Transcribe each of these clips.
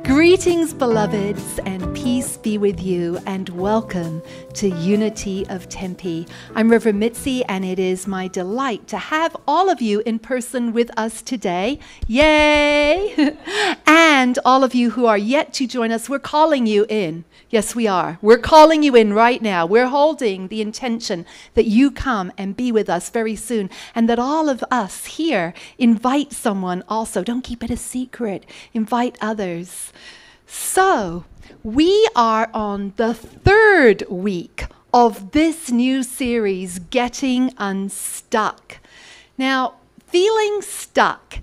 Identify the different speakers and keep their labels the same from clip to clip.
Speaker 1: Greetings, beloveds, and peace be with you, and welcome to Unity of Tempe. I'm Reverend Mitzi, and it is my delight to have all of you in person with us today. Yay! And all of you who are yet to join us, we're calling you in. Yes, we are. We're calling you in right now. We're holding the intention that you come and be with us very soon, and that all of us here invite someone also. Don't keep it a secret. Invite others. So, we are on the third week of this new series, Getting Unstuck. Now, feeling stuck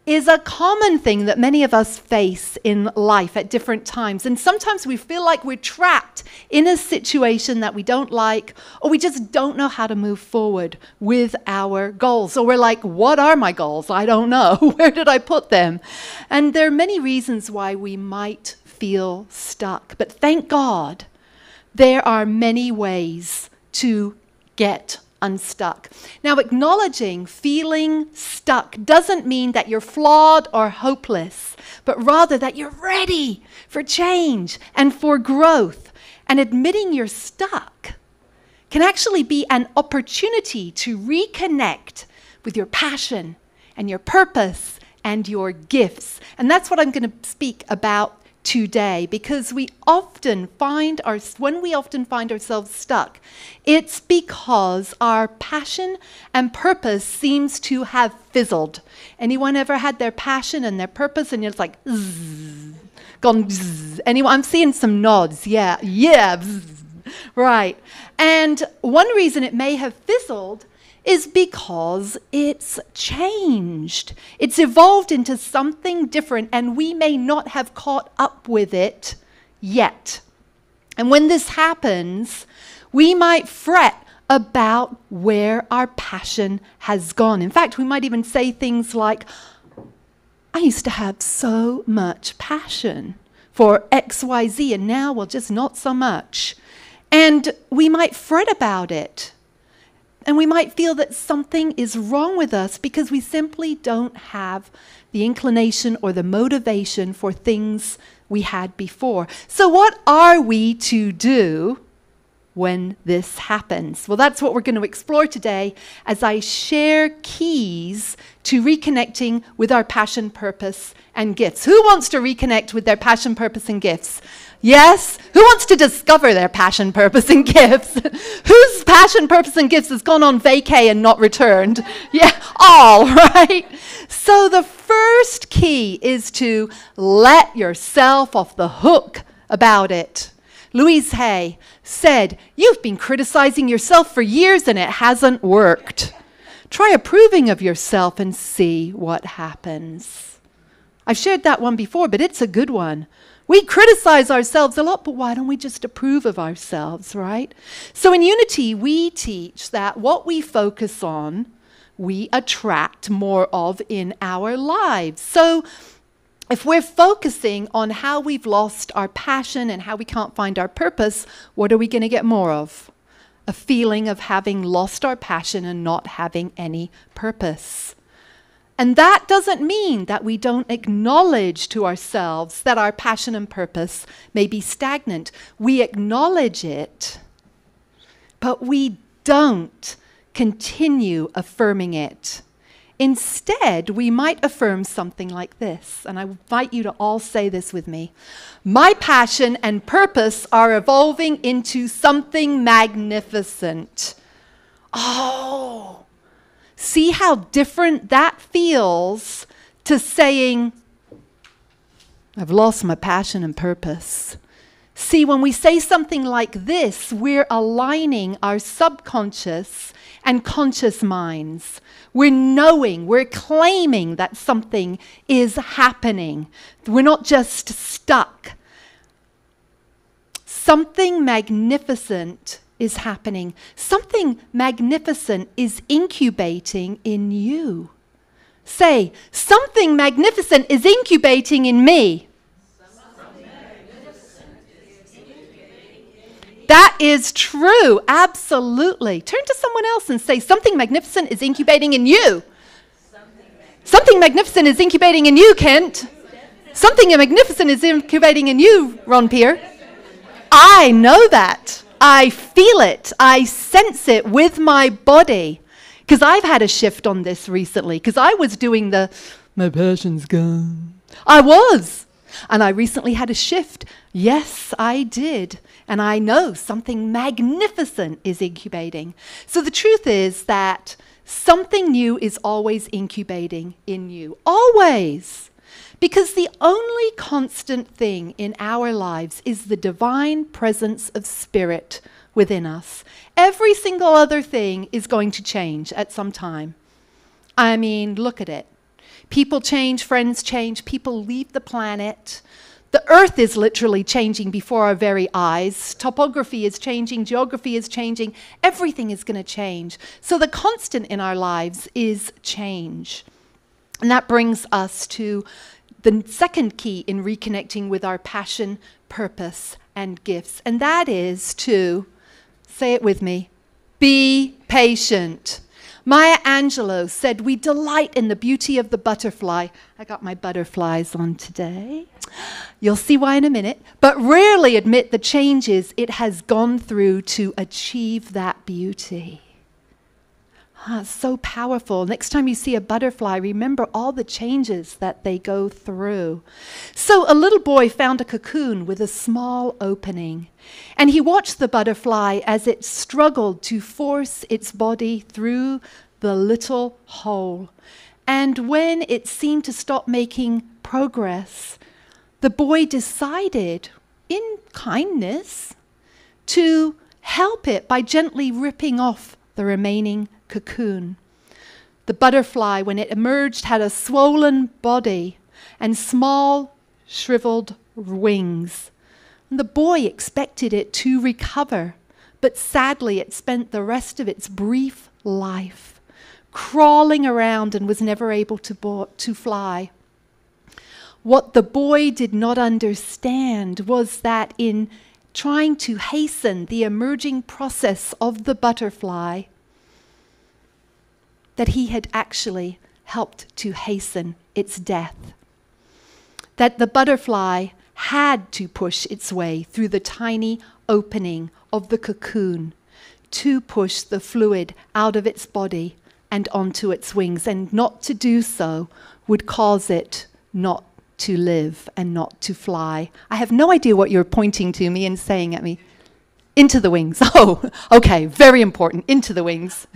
Speaker 1: is a common thing that many of us face in life at different times. And sometimes we feel like we're trapped in a situation that we don't like, or we just don't know how to move forward with our goals. Or we're like, what are my goals? I don't know. Where did I put them? And there are many reasons why we might feel stuck. But thank God, there are many ways to get unstuck. Now, acknowledging feeling stuck doesn't mean that you're flawed or hopeless, but rather that you're ready for change and for growth. And admitting you're stuck can actually be an opportunity to reconnect with your passion and your purpose and your gifts. And that's what I'm going to speak about today, because when we often find ourselves stuck, it's because our passion and purpose seems to have fizzled. Anyone ever had their passion and their purpose and it's like zzz, gone zzz? Anyone? I'm seeing some nods. Yeah, zzz. Right. And one reason it may have fizzled is because it's changed. It's evolved into something different, and we may not have caught up with it yet. And when this happens, we might fret about where our passion has gone. In fact, we might even say things like, I used to have so much passion for XYZ, and now, well, just not so much. And we might fret about it. And we might feel that something is wrong with us because we simply don't have the inclination or the motivation for things we had before. So what are we to do when this happens? Well, that's what we're going to explore today as I share keys to reconnecting with our passion, purpose, and gifts. Who wants to reconnect with their passion, purpose, and gifts? Yes? Who wants to discover their passion, purpose, and gifts? Whose passion, purpose, and gifts has gone on vacay and not returned? Yeah, all, right? So the first key is to let yourself off the hook about it. Louise Hay said, "You've been criticizing yourself for years and it hasn't worked. Try approving of yourself and see what happens." I've shared that one before, but it's a good one. We criticize ourselves a lot, but why don't we just approve of ourselves, right? So in Unity, we teach that what we focus on, we attract more of in our lives. So if we're focusing on how we've lost our passion and how we can't find our purpose, what are we going to get more of? A feeling of having lost our passion and not having any purpose. And that doesn't mean that we don't acknowledge to ourselves that our passion and purpose may be stagnant. We acknowledge it, but we don't continue affirming it. Instead, we might affirm something like this, and I invite you to all say this with me. My passion and purpose are evolving into something magnificent. Oh! See how different that feels to saying, I've lost my passion and purpose. See, when we say something like this, we're aligning our subconscious and conscious minds. We're knowing, we're claiming that something is happening. We're not just stuck. Something magnificent is happening. Something magnificent is incubating in you. Say, something magnificent is incubating in me. That is true. Absolutely. Turn to someone else and say, something magnificent is incubating in you. Something magnificent is incubating in you, Kent. Something magnificent is incubating in you, Ron Pierre. I know that. I feel it. I sense it with my body. Because I've had a shift on this recently. Because I was doing my passion's gone. I was. And I recently had a shift. Yes, I did. And I know something magnificent is incubating. So the truth is that something new is always incubating in you. Always. Because the only constant thing in our lives is the divine presence of spirit within us. Every single other thing is going to change at some time. I mean, look at it. People change, friends change, people leave the planet. The earth is literally changing before our very eyes. Topography is changing, geography is changing, everything is going to change. So the constant in our lives is change. And that brings us to the second key in reconnecting with our passion, purpose, and gifts. And that is to, say it with me, be patient. Maya Angelou said, we delight in the beauty of the butterfly. I got my butterflies on today. You'll see why in a minute. But rarely admit the changes it has gone through to achieve that beauty. It's so powerful. Next time you see a butterfly, remember all the changes that they go through. So a little boy found a cocoon with a small opening, and he watched the butterfly as it struggled to force its body through the little hole. And when it seemed to stop making progress, the boy decided, in kindness, to help it by gently ripping off the remaining cocoon. The butterfly, when it emerged, had a swollen body and small, shriveled wings. And the boy expected it to recover, but sadly it spent the rest of its brief life crawling around and was never able to fly. What the boy did not understand was that in trying to hasten the emerging process of the butterfly, that he had actually helped to hasten its death. That the butterfly had to push its way through the tiny opening of the cocoon to push the fluid out of its body and onto its wings, and not to do so would cause it not to live and not to fly. I have no idea what you're pointing to me and saying at me. Into the wings. Oh, okay, very important. Into the wings.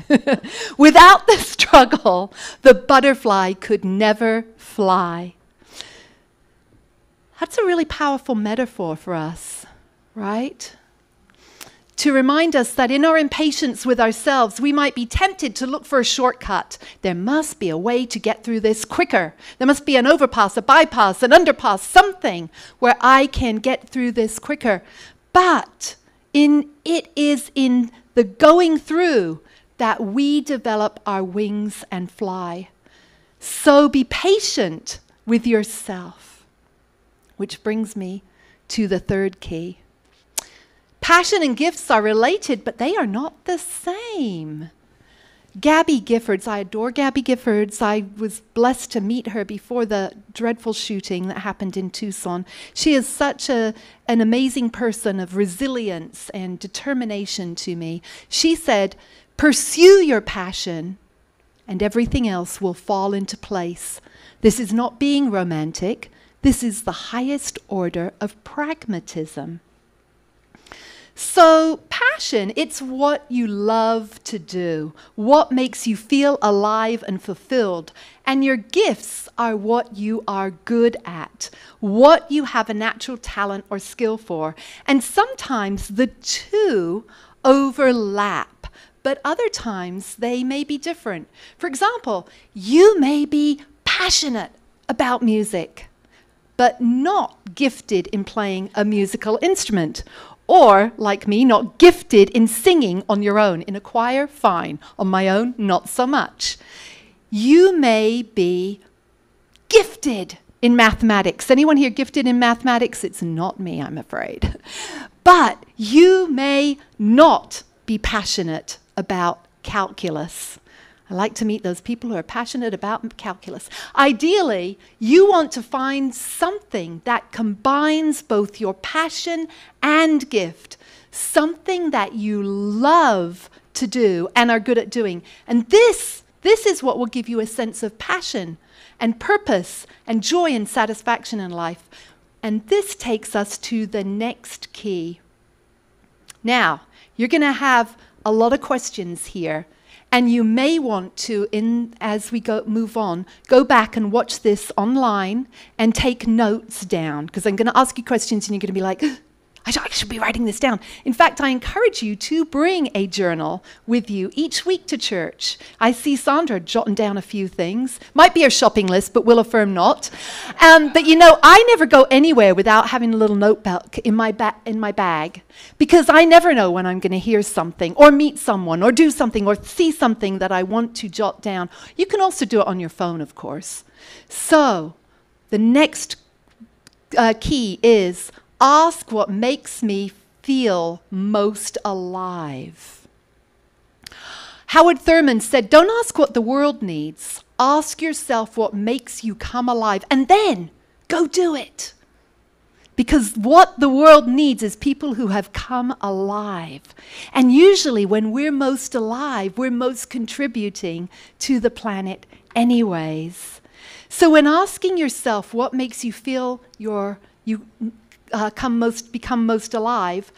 Speaker 1: Without the struggle, the butterfly could never fly. That's a really powerful metaphor for us, right? To remind us that in our impatience with ourselves, we might be tempted to look for a shortcut. There must be a way to get through this quicker. There must be an overpass, a bypass, an underpass, something where I can get through this quicker. But it is in the going through that we develop our wings and fly. So be patient with yourself. Which brings me to the third key. Passion and gifts are related, but they are not the same. Gabby Giffords, I adore Gabby Giffords. I was blessed to meet her before the dreadful shooting that happened in Tucson. She is such an amazing person of resilience and determination to me. She said, pursue your passion and everything else will fall into place. This is not being romantic. This is the highest order of pragmatism. So passion, it's what you love to do, what makes you feel alive and fulfilled. And your gifts are what you are good at, what you have a natural talent or skill for. And sometimes the two overlap, but other times they may be different. For example, you may be passionate about music, but not gifted in playing a musical instrument. Or, like me, not gifted in singing on your own. In a choir, fine. On my own, not so much. You may be gifted in mathematics. Anyone here gifted in mathematics? It's not me, I'm afraid. But you may not be passionate about calculus. I like to meet those people who are passionate about calculus. Ideally, you want to find something that combines both your passion and gift, something that you love to do and are good at doing. And this is what will give you a sense of passion and purpose and joy and satisfaction in life. And this takes us to the next key. Now, you're going to have a lot of questions here. And you may want to, as we move on, go back and watch this online and take notes down. Because I'm going to ask you questions and you're going to be like, I should be writing this down. In fact, I encourage you to bring a journal with you each week to church. I see Sandra jotting down a few things. Might be her shopping list, but will affirm not. But you know, I never go anywhere without having a little notebook in my bag, because I never know when I'm going to hear something or meet someone or do something or see something that I want to jot down. You can also do it on your phone, of course. So the next key is ask what makes me feel most alive. Howard Thurman said, don't ask what the world needs. Ask yourself what makes you come alive, and then go do it. Because what the world needs is people who have come alive. And usually when we're most alive, we're most contributing to the planet anyways. So when asking yourself what makes you feel become most alive,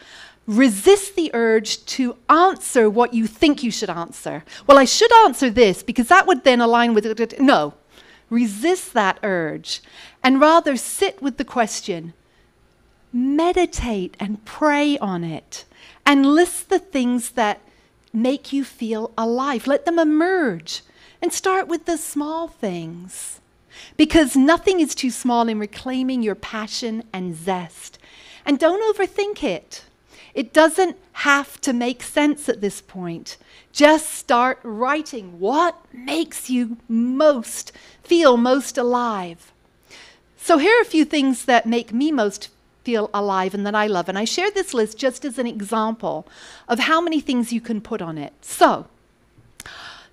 Speaker 1: resist the urge to answer what you think you should answer. Well, I should answer this because that would then align with it. No, resist that urge and rather sit with the question, meditate and pray on it, and list the things that make you feel alive. Let them emerge and start with the small things. Because nothing is too small in reclaiming your passion and zest. And don't overthink it. It doesn't have to make sense at this point. Just start writing what makes you feel most alive. So here are a few things that make me most feel alive and that I love. And I share this list just as an example of how many things you can put on it. So,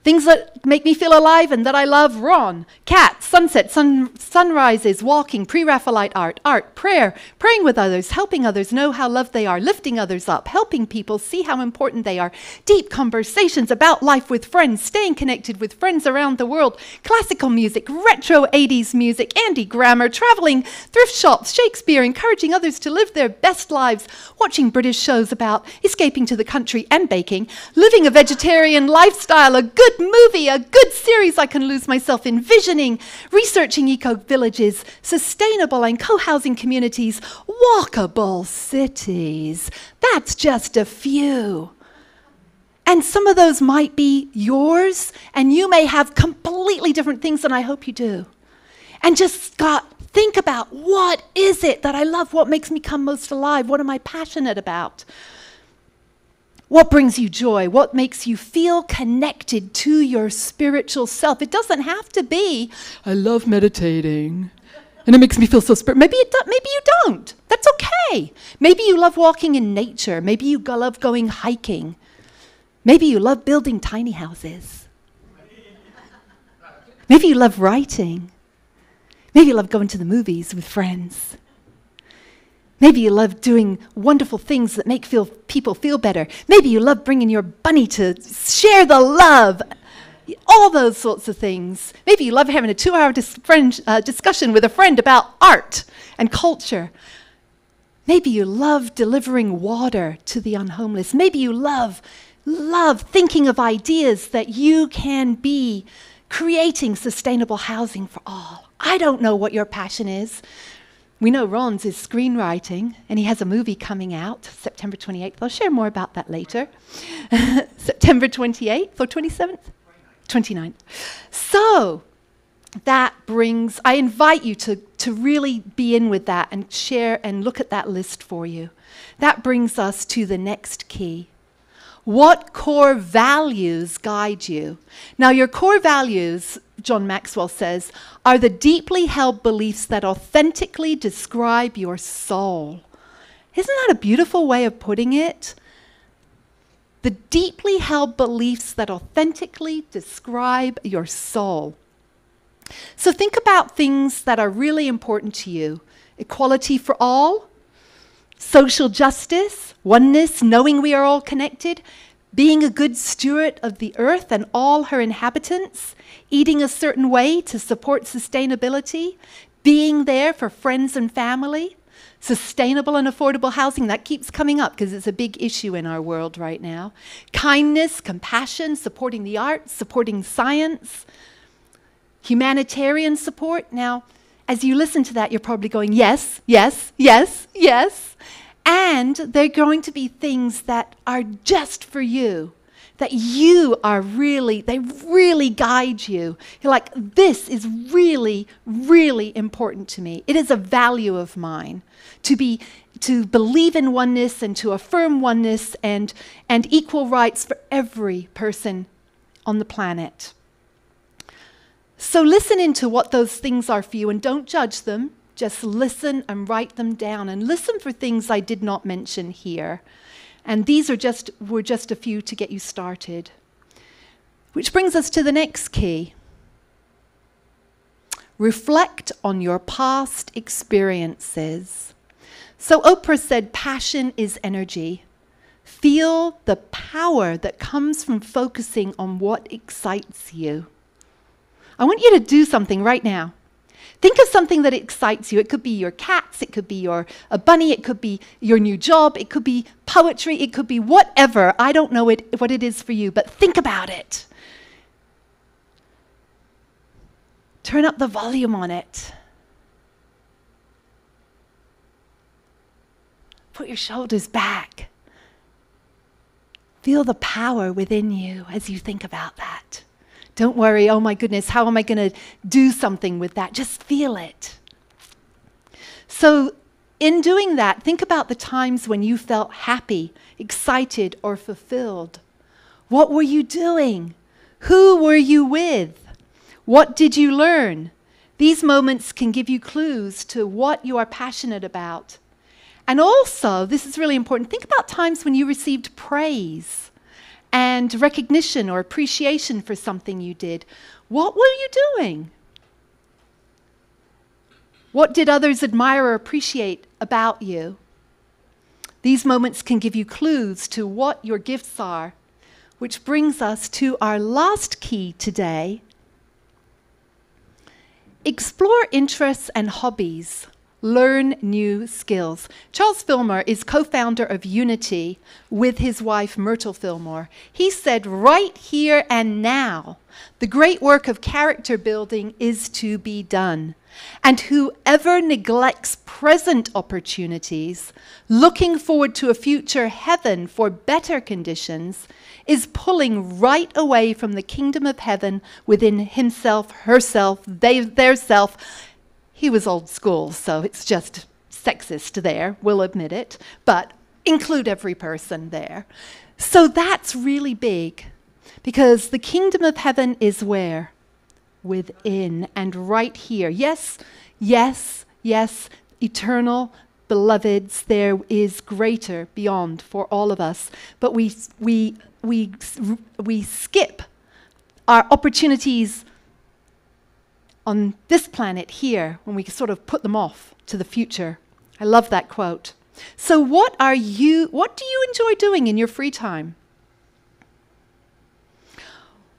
Speaker 1: things that make me feel alive and that I love: Ron, cats, sunset, sunrises, walking, pre-Raphaelite art, prayer, praying with others, helping others know how loved they are, lifting others up, helping people see how important they are, deep conversations about life with friends, staying connected with friends around the world, classical music, retro 80s music, Andy Grammer, traveling, thrift shops, Shakespeare, encouraging others to live their best lives, watching British shows about escaping to the country and baking, living a vegetarian lifestyle, a good movie, a good series I can lose myself in, visioning, researching eco-villages, sustainable and co-housing communities, walkable cities. That's just a few. And some of those might be yours, and you may have completely different things, and I hope you do. And just think about, what is it that I love? What makes me come most alive? What am I passionate about? What brings you joy? What makes you feel connected to your spiritual self? It doesn't have to be, I love meditating, and it makes me feel so spiritual. Maybe you don't. That's okay. Maybe you love walking in nature. Maybe you love going hiking. Maybe you love building tiny houses. Maybe you love writing. Maybe you love going to the movies with friends. Maybe you love doing wonderful things that make people feel better. Maybe you love bringing your bunny to share the love. All those sorts of things. Maybe you love having a 2-hour discussion with a friend about art and culture. Maybe you love delivering water to the unhomeless. Maybe you love thinking of ideas that you can be creating sustainable housing for all. I don't know what your passion is. We know Ron's is screenwriting, and he has a movie coming out September 28th. I'll share more about that later. September 28th or 27th? 29th. So I invite you to really be in with that and share and look at that list for you. That brings us to the next key. What core values guide you? Now, your core values, John Maxwell says, are the deeply held beliefs that authentically describe your soul. Isn't that a beautiful way of putting it? The deeply held beliefs that authentically describe your soul. So think about things that are really important to you. Equality for all, social justice, oneness, knowing we are all connected, being a good steward of the earth and all her inhabitants, eating a certain way to support sustainability, being there for friends and family, sustainable and affordable housing. That keeps coming up because it's a big issue in our world right now. Kindness, compassion, supporting the arts, supporting science, humanitarian support. Now, as you listen to that, you're probably going, yes, yes, yes, yes. And they're going to be things that are just for you, that you are really, they really guide you. You're like, this is really, really important to me. It is a value of mine to believe in oneness and to affirm oneness and equal rights for every person on the planet. So listen into what those things are for you and don't judge them. Just listen and write them down and listen for things I did not mention here. And these were just a few to get you started. Which brings us to the next key. Reflect on your past experiences. So Oprah said, passion is energy. Feel the power that comes from focusing on what excites you. I want you to do something right now. Think of something that excites you. It could be your cats, it could be a bunny, it could be your new job, it could be poetry, it could be whatever. I don't know what it is for you, but think about it. Turn up the volume on it. Put your shoulders back. Feel the power within you as you think about that. Don't worry, oh my goodness, how am I going to do something with that? Just feel it. So in doing that, think about the times when you felt happy, excited, or fulfilled. What were you doing? Who were you with? What did you learn? These moments can give you clues to what you are passionate about. And also, this is really important, think about times when you received praise and recognition or appreciation for something you did. What were you doing? What did others admire or appreciate about you? These moments can give you clues to what your gifts are, which brings us to our last key today. Explore interests and hobbies. Learn new skills. Charles Fillmore is co-founder of Unity with his wife Myrtle Fillmore. He said, right here and now, the great work of character building is to be done. And whoever neglects present opportunities, looking forward to a future heaven for better conditions, is pulling right away from the kingdom of heaven within himself, herself, their self. He was old school, so it's just sexist there, we'll admit it, but include every person there. So that's really big, because the kingdom of heaven is where? Within and right here. Yes, yes, yes, eternal beloveds, there is greater beyond for all of us, but we skip our opportunities on this planet here when we sort of put them off to the future. I love that quote. So what do you enjoy doing in your free time?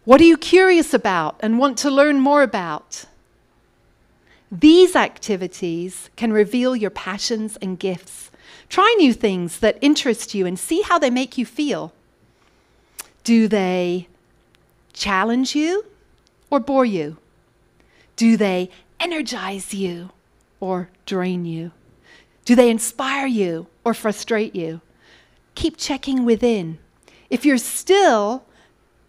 Speaker 1: What are you curious about and want to learn more about? These activities can reveal your passions and gifts. Try new things that interest you and see how they make you feel. Do they challenge you or bore you? Do they energize you or drain you? Do they inspire you or frustrate you? Keep checking within. If you're still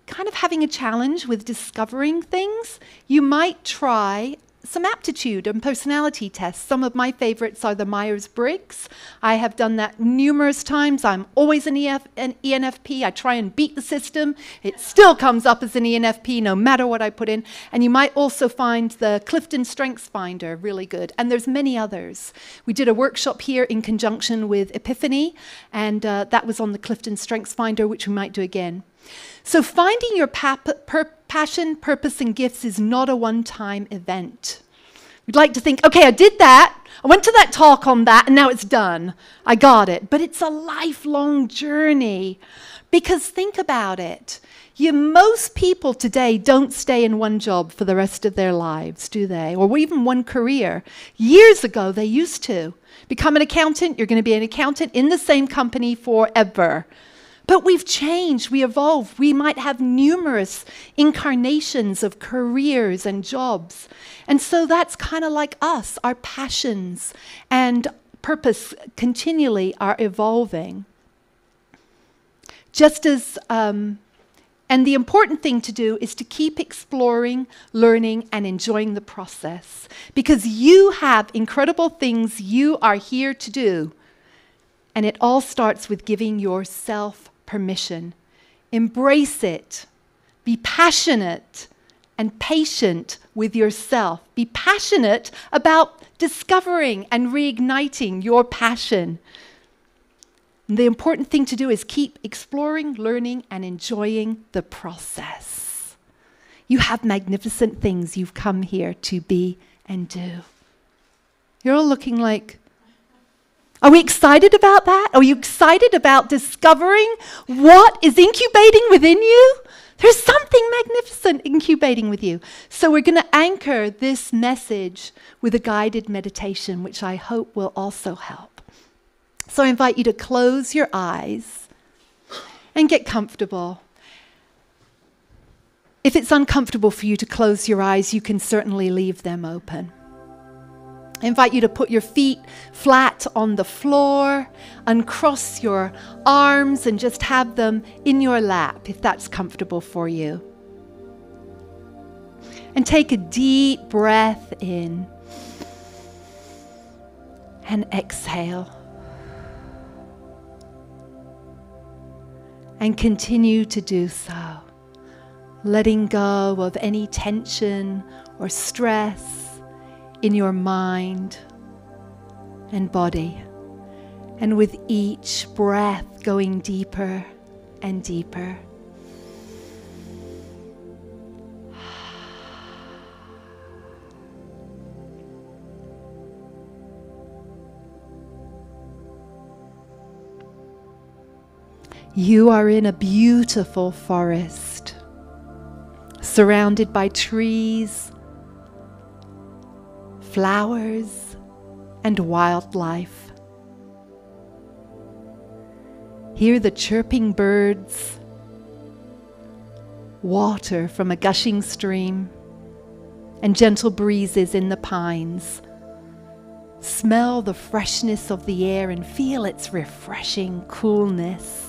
Speaker 1: kind of having a challenge with discovering things, you might try some aptitude and personality tests. Some of my favorites are the Myers-Briggs. I have done that numerous times. I'm always an ENFP. I try and beat the system. It still comes up as an ENFP no matter what I put in. And you might also find the Clifton Strengths Finder really good. And there's many others. We did a workshop here in conjunction with Epiphany, and that was on the Clifton Strengths Finder, which we might do again. So finding your passion, purpose, and gifts is not a one-time event. We'd like to think, okay, I did that. I went to that talk on that, and now it's done. I got it. But it's a lifelong journey. Because think about it. Most people today don't stay in one job for the rest of their lives, do they? Or even one career. Years ago, they used to. Become an accountant, you're going to be an accountant in the same company forever. But we've changed, we evolved. We might have numerous incarnations of careers and jobs. And so that's kind of like us. Our passions and purpose continually are evolving. Just as, and the important thing to do is to keep exploring, learning, and enjoying the process. Because you have incredible things you are here to do. And it all starts with giving yourself permission. Embrace it. Be passionate and patient with yourself. Be passionate about discovering and reigniting your passion. And the important thing to do is keep exploring, learning, and enjoying the process. You have magnificent things you've come here to be and do. You're all looking like, are we excited about that? Are you excited about discovering what is incubating within you? There's something magnificent incubating with you. So we're going to anchor this message with a guided meditation, which I hope will also help. So I invite you to close your eyes and get comfortable. If it's uncomfortable for you to close your eyes, you can certainly leave them open. I invite you to put your feet flat on the floor, uncross your arms, and just have them in your lap, if that's comfortable for you. And take a deep breath in and exhale. And continue to do so, letting go of any tension or stress in your mind and body, and with each breath going deeper and deeper. You are in a beautiful forest, surrounded by trees, flowers, and wildlife. Hear the chirping birds, water from a gushing stream, and gentle breezes in the pines. Smell the freshness of the air and feel its refreshing coolness.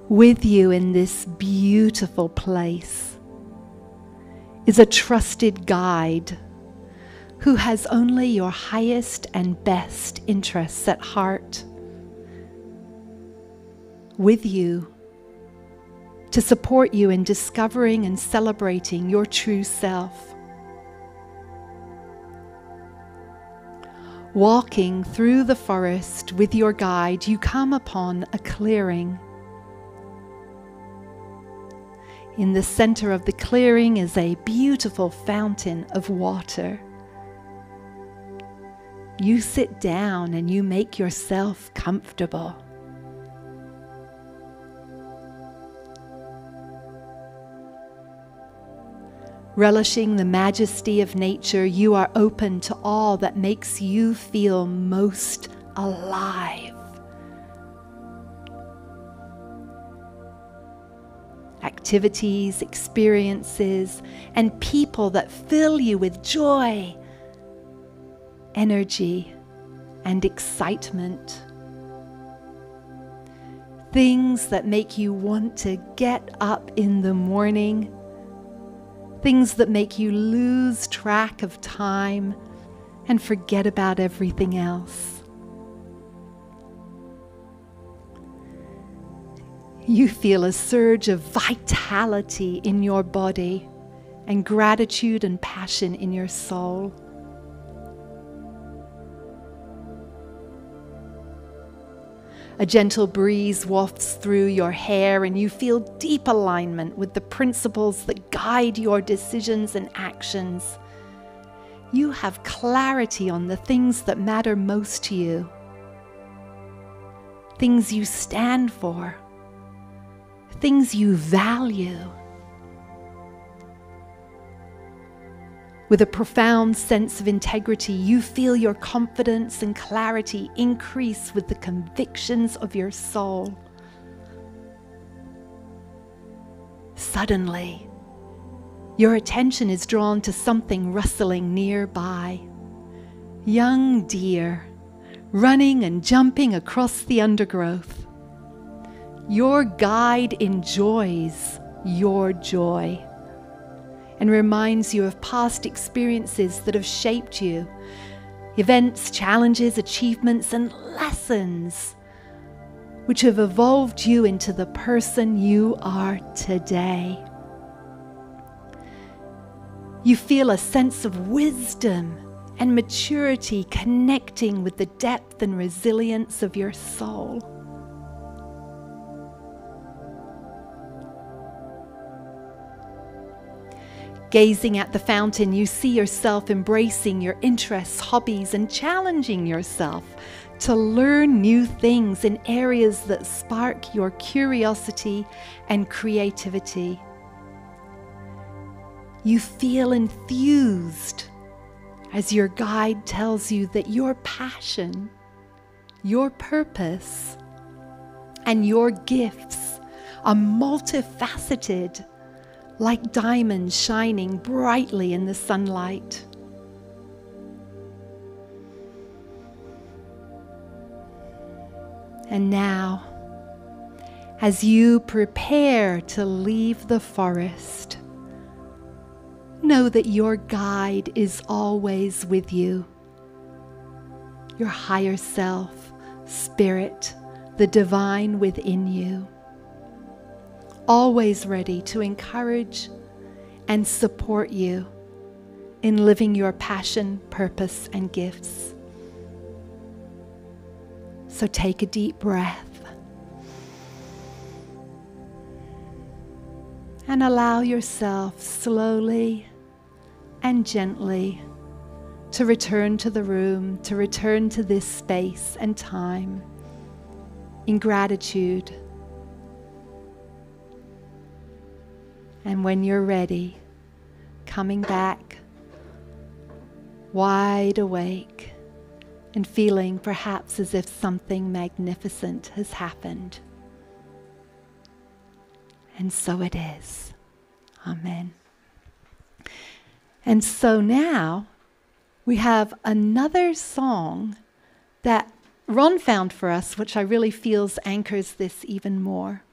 Speaker 1: With you in this beautiful place is a trusted guide who has only your highest and best interests at heart. With you to support you in discovering and celebrating your true self. Walking through the forest with your guide, you come upon a clearing. In the center of the clearing is a beautiful fountain of water. You sit down and you make yourself comfortable. Relishing the majesty of nature, you are open to all that makes you feel most alive. Activities, experiences, and people that fill you with joy, energy, and excitement. things that make you want to get up in the morning, things that make you lose track of time and forget about everything else. You feel a surge of vitality in your body and gratitude and passion in your soul. A gentle breeze wafts through your hair and you feel deep alignment with the principles that guide your decisions and actions. You have clarity on the things that matter most to you, things you stand for, things you value. With a profound sense of integrity, you feel your confidence and clarity increase with the convictions of your soul. Suddenly, your attention is drawn to something rustling nearby. Young deer running and jumping across the undergrowth. Your guide enjoys your joy and reminds you of past experiences that have shaped you, events, challenges, achievements, and lessons which have evolved you into the person you are today. You feel a sense of wisdom and maturity connecting with the depth and resilience of your soul. Gazing at the fountain, you see yourself embracing your interests, hobbies, and challenging yourself to learn new things in areas that spark your curiosity and creativity. You feel enthused as your guide tells you that your passion, your purpose, and your gifts are multifaceted, like diamonds shining brightly in the sunlight. And now, as you prepare to leave the forest, know that your guide is always with you. Your higher self, spirit, the divine within you, always ready to encourage and support you in living your passion, purpose, and gifts. So take a deep breath and allow yourself slowly and gently to return to the room, to return to this space and time in gratitude. And when you're ready, coming back, wide awake, and feeling perhaps as if something magnificent has happened. And so it is. Amen. And so now we have another song that Ron found for us, which I really feels anchors this even more.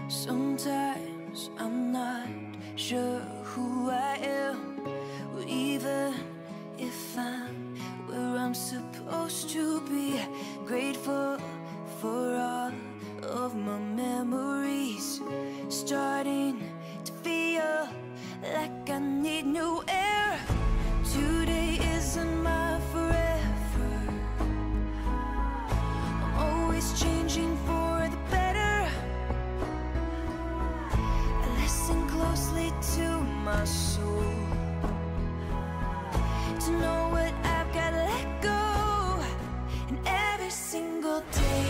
Speaker 2: Sometimes I'm not sure who I am, or even if I'm where I'm supposed to be. Grateful for all of my memories, starting to feel like I need new air. Today isn't my forever. I'm always changing for the better. Listen closely to my soul, to know what I've got to let go. And every single day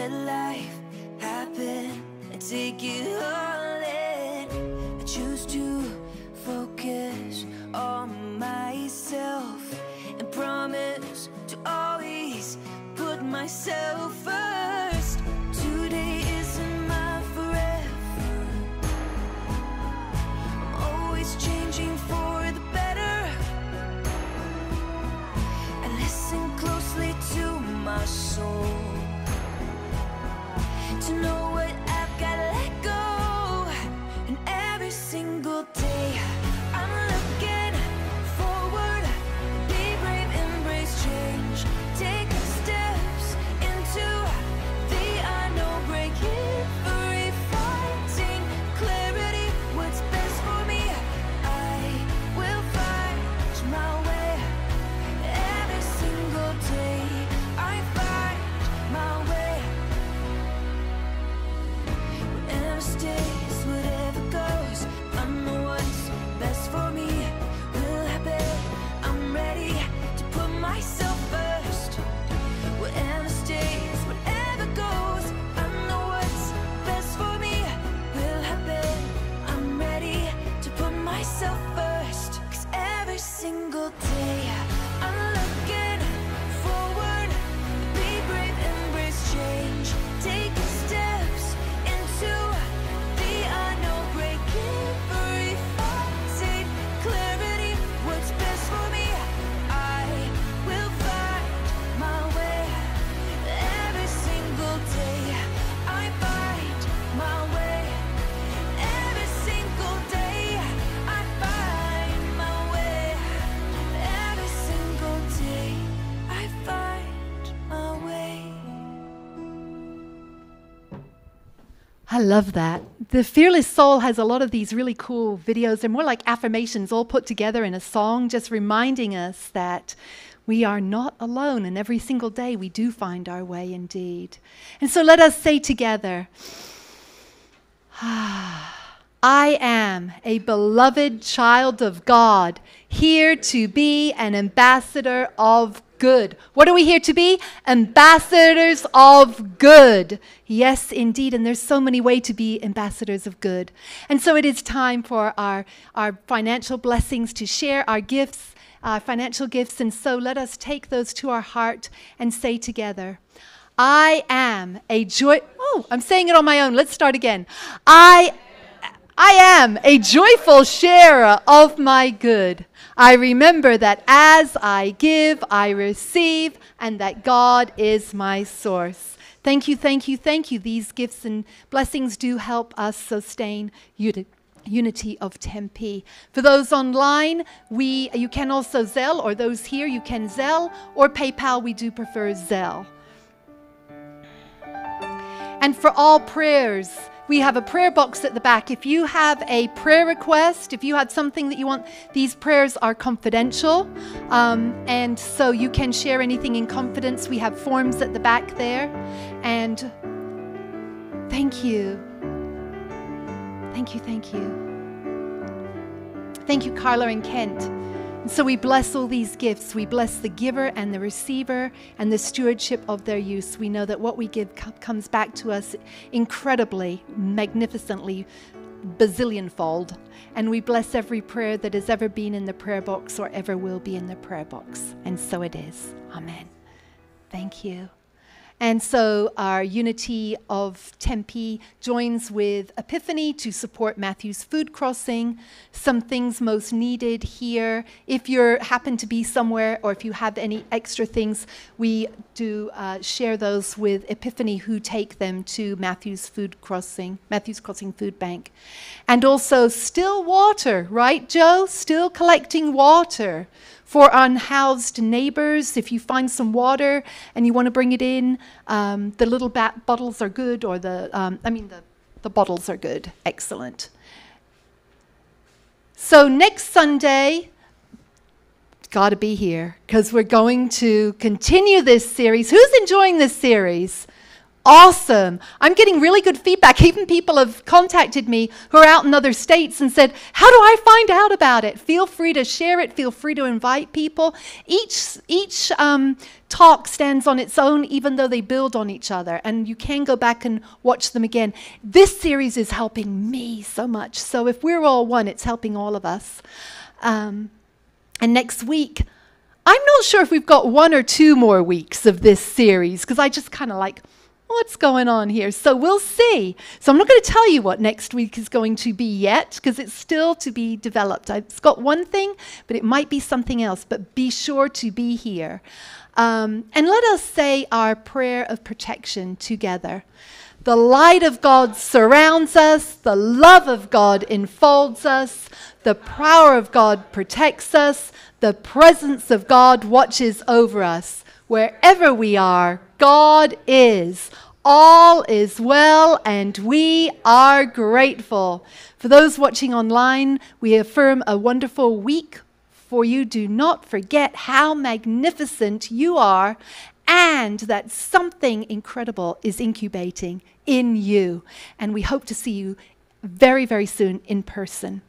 Speaker 2: let life happen and take it all in. I choose to focus on myself and promise to always put myself first. Today isn't my forever. I'm always changing for the better. I listen closely to my soul to know what I've got to let go. And every single day I'm looking forward. Be brave, embrace change. Take steps into the unknown. Breaking free, finding clarity. What's best for me, I will find my way. Every single day I find my way. Whatever stays, whatever goes, I know what's best for me will happen. I'm ready to put myself first. Whatever stays, whatever goes, I know what's best for me will happen. I'm ready to put myself first. 'Cause every single day I'm looking forward. Be brave, embrace change. Taking steps into the unknown. Breaking free, finding clarity. What's best for me, I will find my way. Every single day I find my way. Every single day I find my way. Every single day I find my way.
Speaker 1: I love that. The Fearless Soul has a lot of these really cool videos. They're more like affirmations all put together in a song, just reminding us that we are not alone, and every single day we do find our way indeed. And so let us say together, I am a beloved child of God, here to be an ambassador of good. What are we here to be? Ambassadors of good. Yes, indeed. And there's so many ways to be ambassadors of good. And so it is time for our financial blessings, to share our gifts, financial gifts. And so let us take those to our heart and say together, I am a joy. Oh, I'm saying it on my own. Let's start again. I am a joyful sharer of my good. I remember that as I give, I receive, and that God is my source. Thank you, thank you, thank you. These gifts and blessings do help us sustain unity of Tempe. For those online, you can also Zelle, or those here, you can Zelle or PayPal. We do prefer Zelle. And for all prayers, we have a prayer box at the back. If you have a prayer request, if you have something that you want, these prayers are confidential. And so you can share anything in confidence. We have forms at the back there. And thank you. Thank you, thank you. Thank you, Carla and Kent. And so we bless all these gifts. We bless the giver and the receiver and the stewardship of their use. We know that what we give comes back to us incredibly, magnificently, bazillionfold. And we bless every prayer that has ever been in the prayer box or ever will be in the prayer box. And so it is. Amen. Thank you. And so our Unity of Tempe joins with Epiphany to support Matthew's food crossing. Some things most needed here. If you happen to be somewhere, or if you have any extra things, we do share those with Epiphany, who take them to Matthew's Crossing Food Bank. And also still water, right, Joe? Still collecting water for unhoused neighbors. If you find some water and you want to bring it in, the little bottles are good, or the bottles are good. Excellent. So next Sunday, got to be here, because we're going to continue this series. Who's enjoying this series? awesome. I'm getting really good feedback. Even people have contacted me who are out in other states and said, how do I find out about it? Feel free to share it. Feel free to invite people. Each talk stands on its own, even though they build on each other. And you can go back and watch them again. This series is helping me so much. So if we're all one, it's helping all of us. And next week, I'm not sure if we've got 1 or 2 more weeks of this series, because I just kind of like, what's going on here? So we'll see. So I'm not going to tell you what next week is going to be yet, because it's still to be developed. It's got one thing, but it might be something else. But be sure to be here. And let us say our prayer of protection together. The light of God surrounds us. The love of God enfolds us. The power of God protects us. The presence of God watches over us. Wherever we are, God is. All is well, and we are grateful. For those watching online, we affirm a wonderful week for you. Do not forget how magnificent you are, and that something incredible is incubating in you. And we hope to see you very, very soon in person.